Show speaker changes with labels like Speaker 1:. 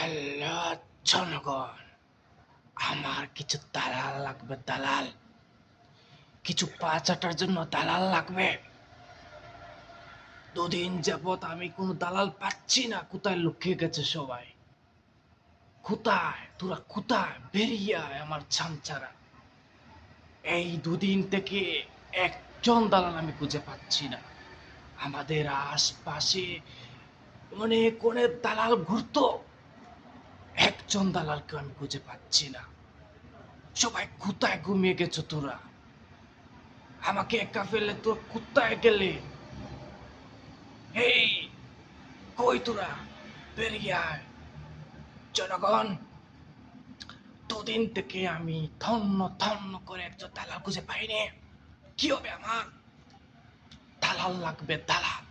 Speaker 1: Hello জনগণ, আমার কিছু দালাল লাগবে। দালাল, কিছু পা চাটার জন্য দালাল লাগবে। দুদিন যাবত আমি কোনো দালাল পাচ্ছি না। কোথায় লুকিয়ে গেছে সবাই? কোথায় তোরা? কোথায়? বেরিয়ে আয় আমার ছামচারা। এই দুদিন থেকে একজন দালাল আমি খুঁজে পাচ্ছি না। আমাদের আশপাশে অনেক অনেক দালাল ঘুরতো, একজন দালালকে আমি খুঁজে পাচ্ছি না। সবাই কোথায় ঘুমিয়ে গেছো তোরা? আমাকে একা ফেলে তোরা কোথায় গেলে? এই, কই তোরা? বেরিয়ে আয়। জনগণ, দুদিন থেকে আমি ধন্য ধন্য করে একজন দালাল খুঁজে পাইনি। কি হবে আমার? দালাল লাগবে, দালাল।